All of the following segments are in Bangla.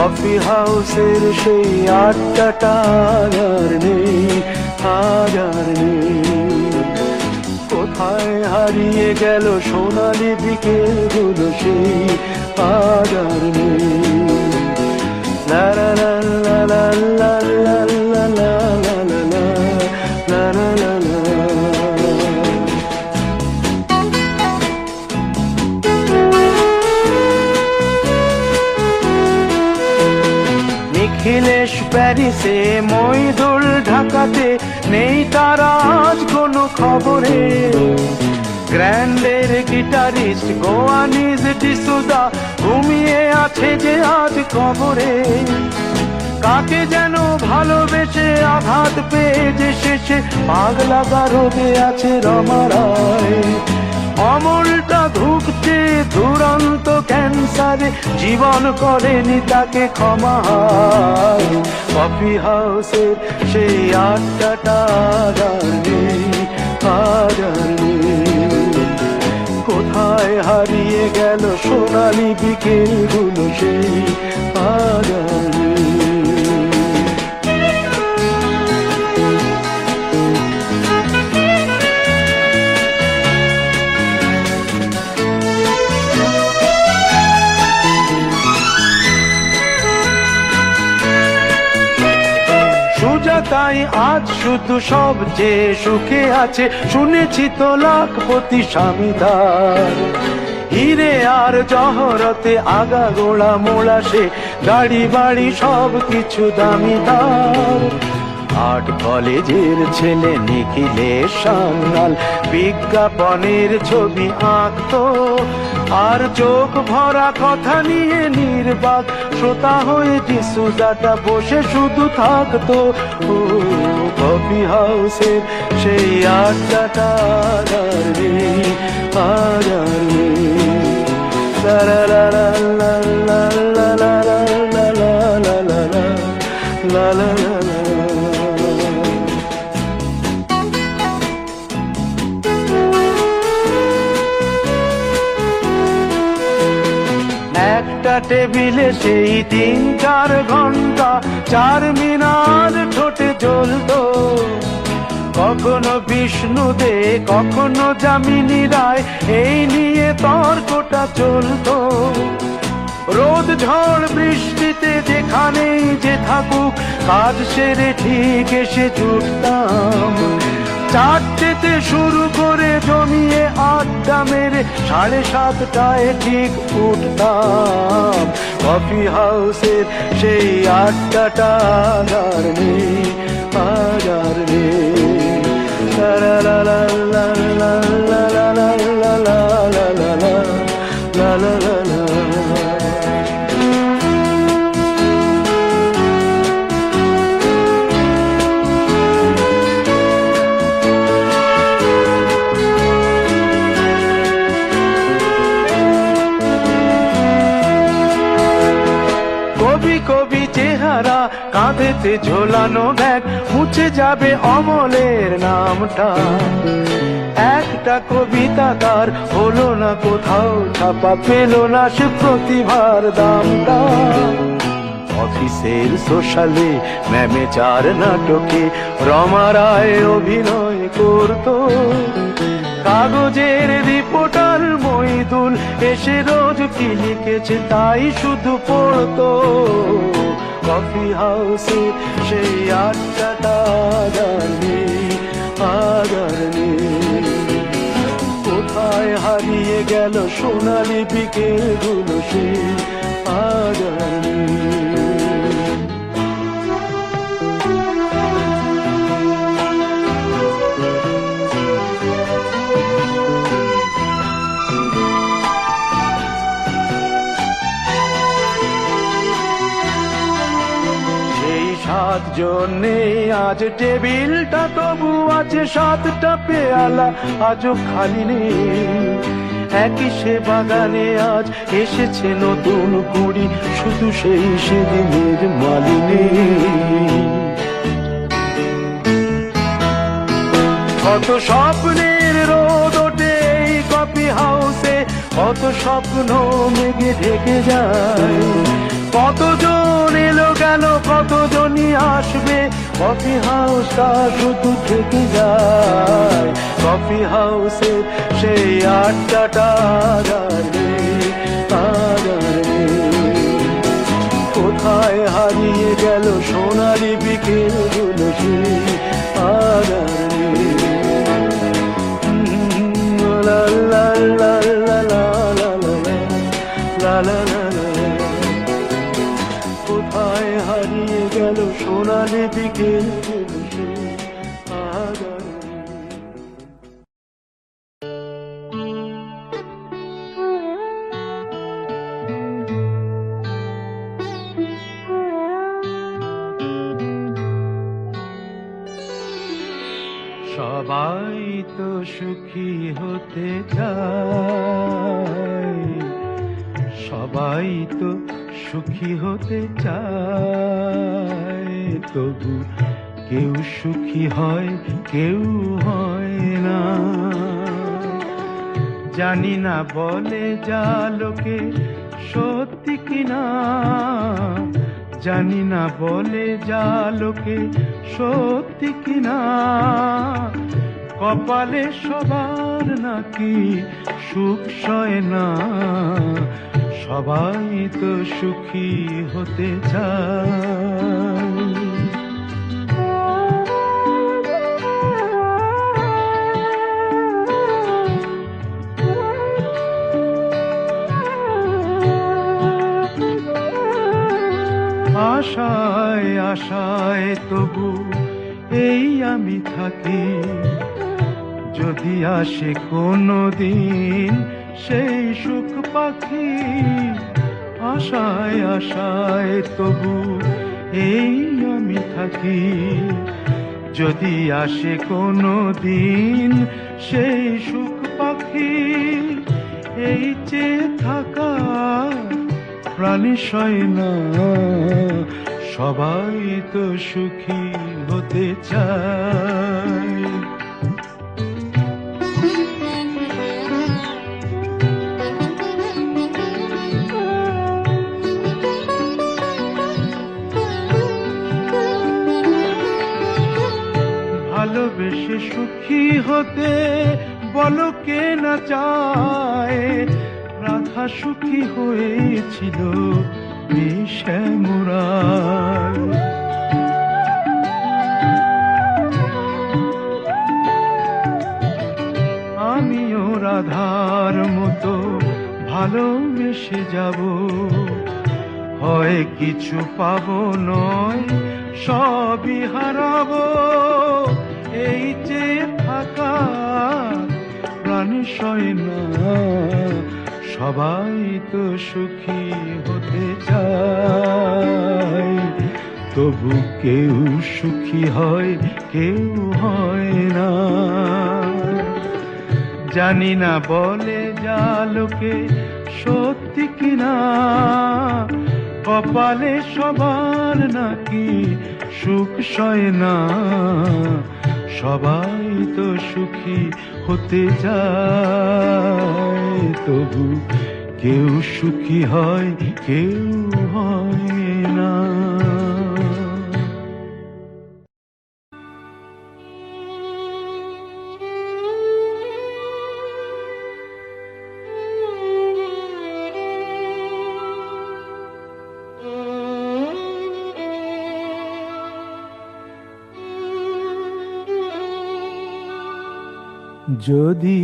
কফি হাউসের সেই আড্ডাটা আর নেই, আজ আর নেই। কোথায় হারিয়ে গেল সোনালি বিকেলগুলো সেই আজ আর নেই। লা লা লা লা লা লা লা লা লা লা লা লা লা লা। নিখিলেশ প্যারিসে, মইদুল ঢাকাতে, নেই তারা আজ কোনো খবরে। গ্র্যান্ডের গিটারিস্ট গোয়ানিজ ডিসুজা ঘুমিয়ে আছে যে আজ কবরে। কাকে যেন ভালোবেসে আঘাত পেয়ে যে শেষে পাগলা গারদে আছে রমা রায়। অমলটা ধুকছে দুরন্ত ক্যান্সারে, জীবন করেনি তাকে ক্ষমা। কফি হাউসের সেই আড্ডাটা আর নেই, আজ আর নেই। কোথায় হারিয়ে গেল সোনালি বিকেলগুলো সেই আজ আর নেই। তাই আজ শুধু সবচেয়ে সুখে আছে, শুনেছি তো লাখপতি স্বামীদার। হিরে আর জহরতে আগা গোড়া মোড়া সে, গাড়ি বাড়ি সব কিছু দামিদার। আর্ট কলেজের ছেলে নিখিলেশ সান্যাল বিজ্ঞাপনের ছবি আঁকতো, আর চোখ ভরা কথা নিয়ে নির্বাক শ্রোতা হয়ে ডিসুজাটা বসে শুধু থাকতো। ও কফি হাউসের সেই আড্ডাটা আর নেই, আজ আর নেই। লা লা লা লা লা লা লা লা লা লা লা লা লা লা লা। একটা টেবিলে সেই 3-4 ঘন্টা চার মিনার ঠোঁটে জ্বলতো। কখনো বিষ্ণু দে, কখনো যামিনী রায়, এই নিয়ে তর্কটা চলতো। রোদ ঝড় বৃষ্টিতে যেখানেই যে থাকুক, কাজ সেরে ঠিক এসে জুটতাম। 4টেতে শুরু করে জমিয়ে আড্ডা মেরে 7:30টায় ঠিক উঠতাম। কফি হাউসের সেই আড্ডাটা আর নেই, আজ আর নেই। লা লা লা লা লা লা লা লা লা লা লা লা লা লা লা লা। কবি চেহারা, কাঁধেতে ঝোলানো ব্যাগ, মুছে যাবে অমলের নামটা। একটা কবিতা তার হলো না কোথাও ছাপা, পেল না সে প্রতিভার দামটা। অফিসের সোশ্যালে, ম্যামেচার নাটকে রমা রায় অভিনয় করতো। কাগজের রিপোর্টার মইদুল এসে রোজ কি লিখেছে তাই শুধু পড়তো। কফি হাউসে সেই আড্ডাটা আর নেই, আজ আর নেই। কোথায় হারিয়ে গেল সোনালি বিকেলগুলো সেই আজ আর নেই। জন্যে আজ টেবিলটা তবু আছে 7টা পেয়ালা আজও খালি নেই। একই সে বাগানে আজ এসেছে নতুন কুড়ি, শুধু সেই সেদিনের মালিনী। কত স্বপ্নের রোদ ওঠে এই কফি হাউসে, কত স্বপ্ন মেঘে ঢেকে যায়। কতজন এলো গেল, কতজনই আসবে, কফি হাউসটা শুধু থেকে যায়। কফি হাউসে সেই আড্ডাটা আর নেই, আর নেই। কোথায় হারিয়ে গেল সোনালি বিকেলগুলো, সেই আর নেই। লা লা লা লা লা লা লা লা লা। কোথায় হারিয়ে গেল সোনালি বিকেলগুলো, সেই আর নেই। সবাই তো সুখী হতে চায়, সবাই তো সুখী হতে চায়, তবু কেউ সুখী হয়, কেউ হয় না। জানি না বলে যা লোকে সত্যি কিনা, জানি না বলে যা লোকে সত্যি কিনা। কপালে সবার নাকি সুখ সয় না, সবাই তো সুখী হতে চায়। আশায় আশায় তবু এই আমি থাকি, যদি আসে কোনো দিন সেই সুখ পাখি। আশায় আশায় তবু এই আমি থাকি, যদি আসে কোনো দিন সেই সুখ পাখি। এই চেয়ে থাকা প্রাণী সয় না, সবাই তো সুখী হতে চায়। ভালোবেসে সুখী হতে বলো কে না চায়। রাধা সুখী হয়েছিল শ্যামরায়। আমিও রাধার মতো ভালোবেসে যাব, হয় কিছু পাবো নয় সবই হারাবো। এই যে থাকা প্রাণী সয় না, সবাই তো সুখী হতে চায়, তবু কেউ সুখী হয়, কেউ হয় না। জানি না বলে যা লোকে সত্যি কিনা, কপালে সবার নাকি সুখ সয় না, সবাই তো সুখী হতে যায়, তবু কেউ সুখী হয়, কেউ হয় না। যদি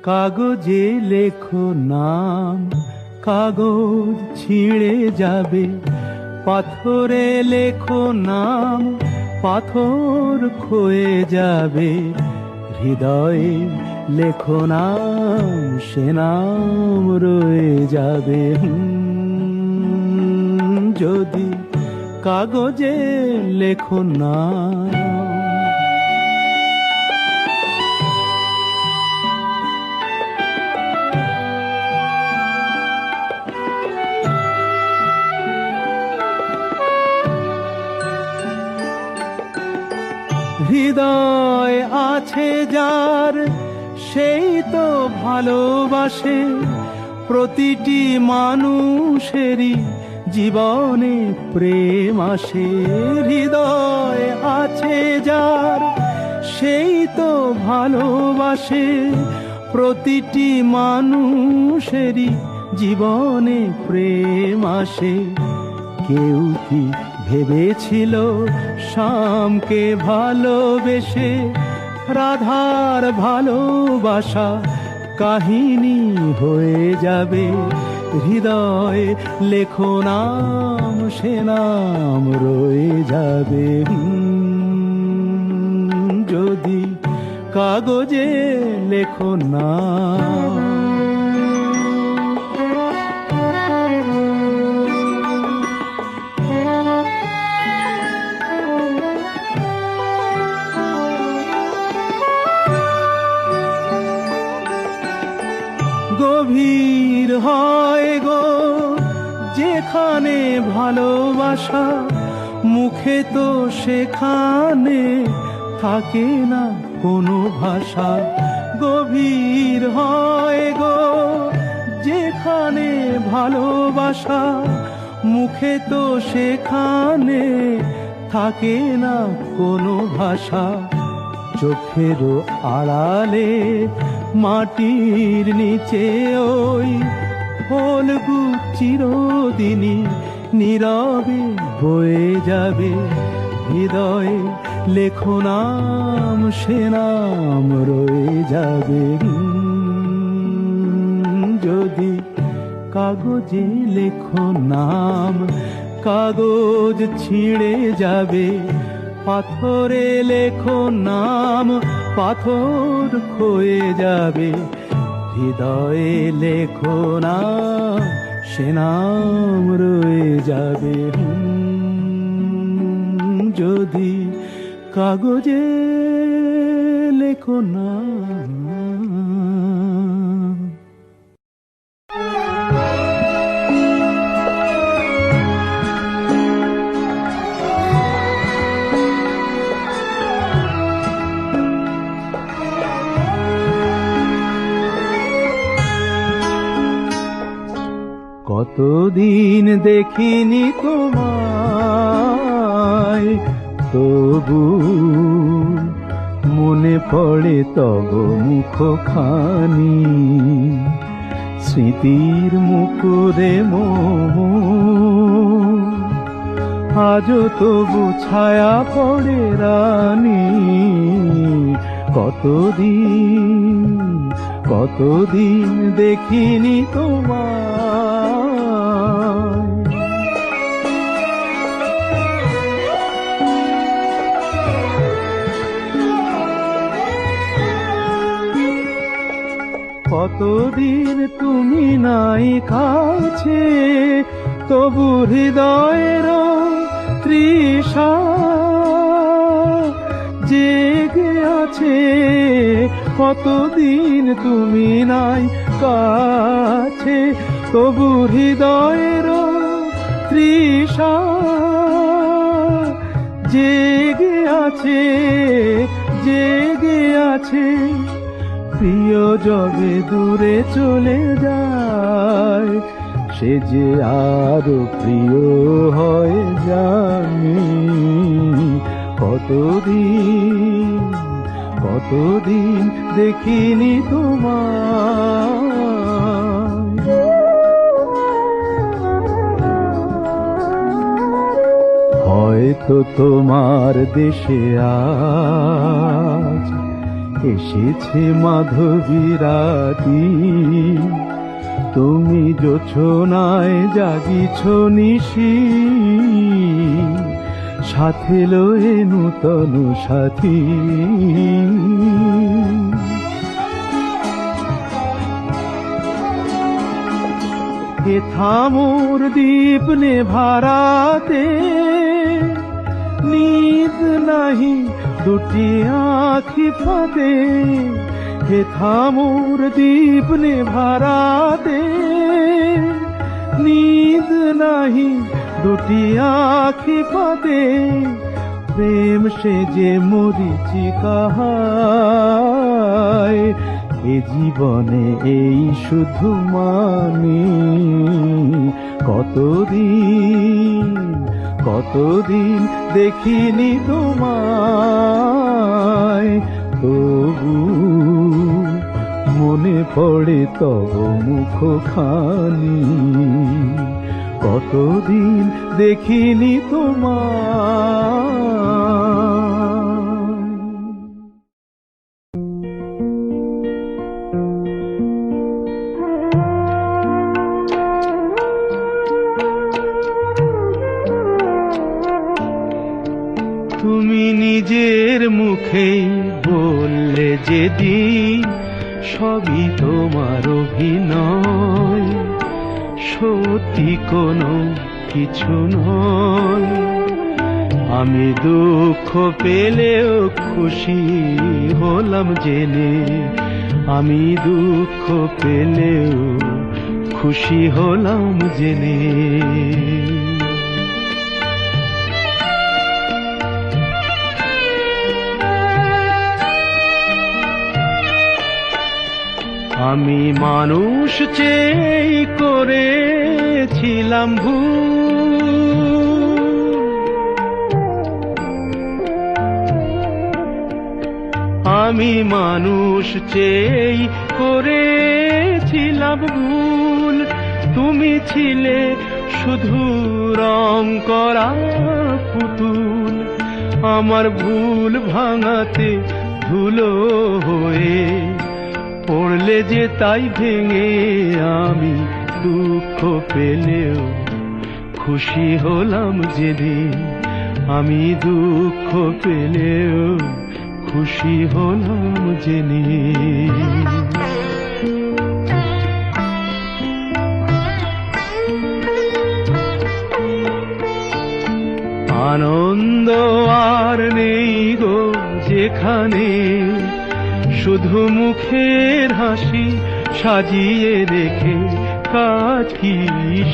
কাগজে লেখো নাম, কাগজ ছিঁড়ে যাবে, পাথরে লেখো নাম, পাথর ক্ষয়ে যাবে, হৃদয়ে লেখো নাম, সে নাম রয়ে যাবে। যদি কাগজে লেখো নাম। হৃদয় আছে যার, সেই তো ভালোবাসে, প্রতিটি মানুষেরই জীবনে প্রেম আসে, হৃদয় আছে যার সেই তো ভালোবাসে। প্রতিটি মানুষেরই জীবনে প্রেম আসে। কেউ কি ভেবেছিল শ্যামকে ভালোবেসে রাধার ভালোবাসা কাহিনী হয়ে যাবে? হৃদয়ে লেখো নাম, সে নাম রয়ে যাবে। যদি কাগজে লেখো নাম। গভীর হয় গো যেখানে ভালোবাসা, মুখে তো সেখানে থাকে না কোনো ভাষা। গভীর হয় গো যেখানে ভালোবাসা, মুখে তো সেখানে থাকে না কোনো ভাষা। চোখেরও আড়ালে মাটির নিচে ওই ফলগু চিরদিনই নীরবে বয়ে যাবে। হৃদয়ে লেখো নাম, সে নাম রয়ে যাবে। যদি কাগজে লেখো নাম, কাগজ ছিঁড়ে যাবে। পাথরে লেখো নাম, পাথর ক্ষয়ে যাবে। হৃদয়ে লেখো নাম, সে নাম রয়ে যাবে। যদি কাগজে লেখো নাম। কতদিন দেখিনি তোমায়, তবু মনে পড়ে তব মুখখানি। স্মৃতির মুকুরে আজও তবু ছায়া পড়ে রানী। কতদিন দেখিনি তোমায়। কতদিন তুমি নাই কাছে, তবু হৃদয়ের তৃষা জেগে আছে। কতদিন তুমি নাই কাছে, তবু হৃদয়ের তৃষা জেগে আছে, জেগে আছে। প্রিয় যবে দূরে চলে যায়, সে যে আরো প্রিয় হয় জানি। কতদিন দেখিনি তোমায়। হয়তো তোমার দেশে আজ এসেছে মাধবী রাতি। তুমি জোছনায় জাগিছ নিশি, সাথে লয়ে নূতন সাথী। এ থামোর দীপ নেভারাতে নিদ নাহি দুটি আঁখি ফাঁদে। হে থামোর দীপ নেভারাতে নিদ নাহি দুটি আঁখি ফাঁদে। প্রেম সে যে মরিচিকা হায়, এ জীবনে এই শুধু মানে কতদিন কতদিন দেখিনি তোমায়, তবু মনে পড়ে তব মুখখানি, কতদিন দেখিনি তোমায়। তুমি নিজের মুখেই বললে যেদিন সবই তোমার অভিনয়, সত্যি কোনো কিছু নয়। আমি দুঃখ পেলেও খুশি হলাম জেনে, আমি দুঃখ পেলেও খুশি হলাম জেনে। আমি মানুষ চেয়ে করেছিলাম ভুল, আমি মানুষ চেয়ে করেছিলাম ভুল। তুমি ছিলে শুধু রং করা পুতুল, আমার ভুল ভাঙাতে ধুলো হয়ে পড়লে যে তাই ভেঙে। আমি দুঃখ পেলেও খুশি হলাম জেনে, আমি দুঃখ পেলেও খুশি হলাম জেনে। আনন্দ আর নেই গো যেখানে, শুধু মুখের হাসি সাজিয়ে রেখে কাজ কি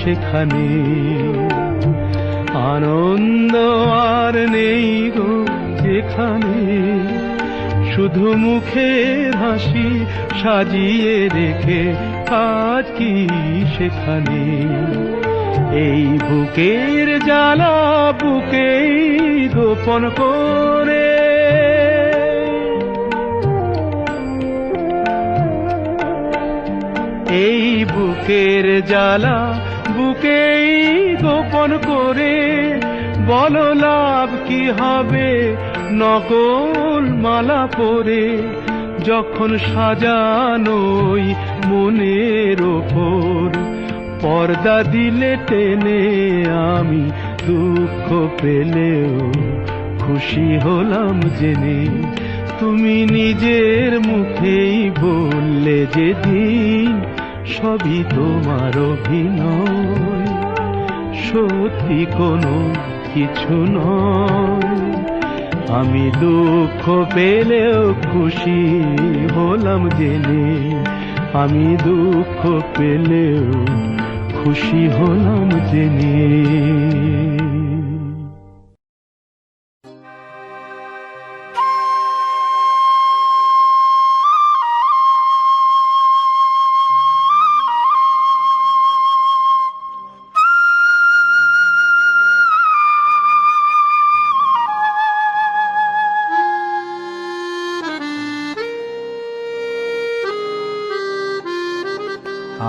সেখানে। আনন্দ আর নেই গো যেখানে, শুধু মুখের হাসি সাজিয়ে রেখে কাজ কি সেখানে। এই বুকের জ্বালা বুকেই গোপন করে, এই বুকের জ্বালা বুকেই গোপন করে। বলো লাভ কি হবে নকল মালা পরে, যখন সাজানোই মনের ওপর পর্দা দিলে টেনে। আমি দুঃখ পেলেও খুশি হলাম জেনে, তুমি নিজের মুখেই বললে যেদিন সবই তোমার অভিনয়, সত্যি কোনো কিছু নয়। আমি দুঃখ পেলেও খুশি হলাম জেনে, আমি দুঃখ পেলেও খুশি হলাম জেনে।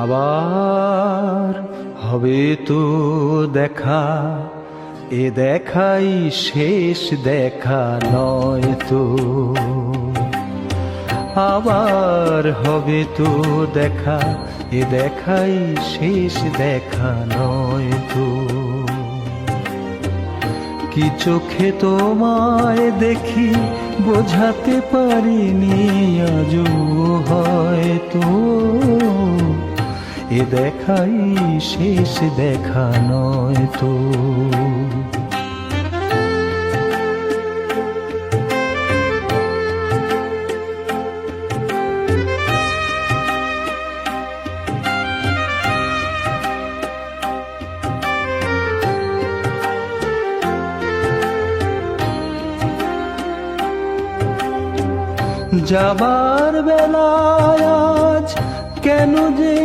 আবার হবে তো দেখা, এ দেখাই শেষ দেখা নয় তো। আবার হবে তো দেখা, এ দেখাই শেষ দেখা নয় তো। কি চোখে তোমায় দেখি বোঝাতে পারিনি আজও হয়তো, এ দেখাই শেষ দেখা নয় তো। যাবার বেলায় আজ কেন যে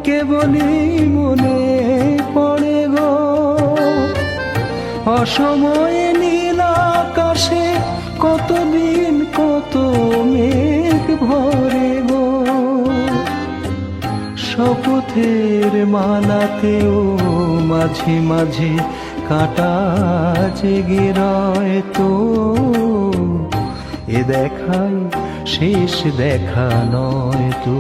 কেবলই মনে পড়ে গো, অসময়ে নীল আকাশে কতদিন কত মেঘ ভরে গো, শপথের মালাতেও মাঝে মাঝে কাঁটা জেগে রয় তো, এ দেখাই শেষ দেখা নয় তো।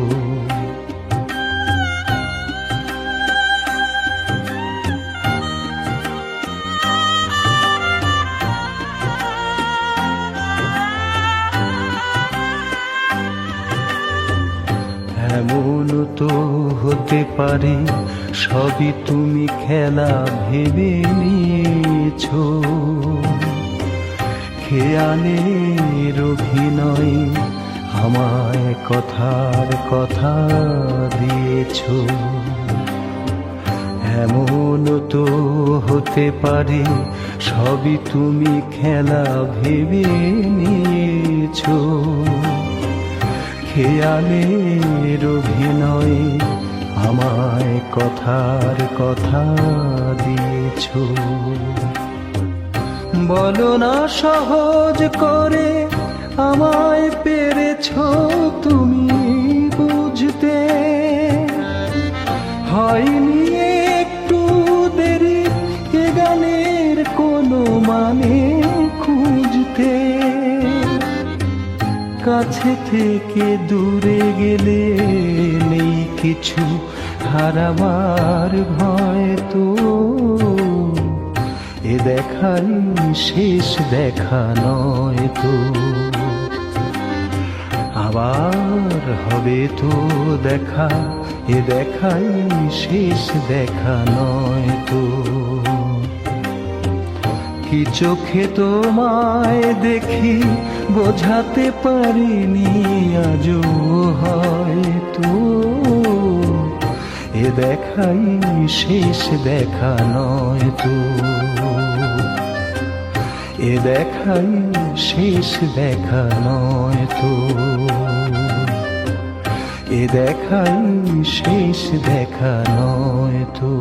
এমন তো হতে পারে সবই তুমি খেলা ভেবে নিয়েছো, খেয়ালের অভিনয় আমায় কথার কথা দিয়েছো। এমন তো হতে পারে সবই তুমি খেলা ভেবে নিয়েছো, খেয়ালের অভিনয় আমায় কথার কথা দিয়েছো। বলো না সহজ করে আমায় পেরেছো তুমি বুঝতে, হয়নি একটু দেরি এ গানের কোনো মানে খুঁজতে, কাছে থেকে দূরে গেলে নেই কিছু হারাবার ভয় তো, এ দেখাই শেষ দেখা নয় তো, আবার হবে তো দেখা, এ দেখাই শেষ দেখা নয় তো। কি চোখে তোমায় দেখি বোঝাতে পারিনি আজও হয়তো, এ দেখাই শেষ দেখা নয় তো, এ দেখাই শেষ দেখা নয় তো, এ দেখাই শেষ দেখা নয় তো।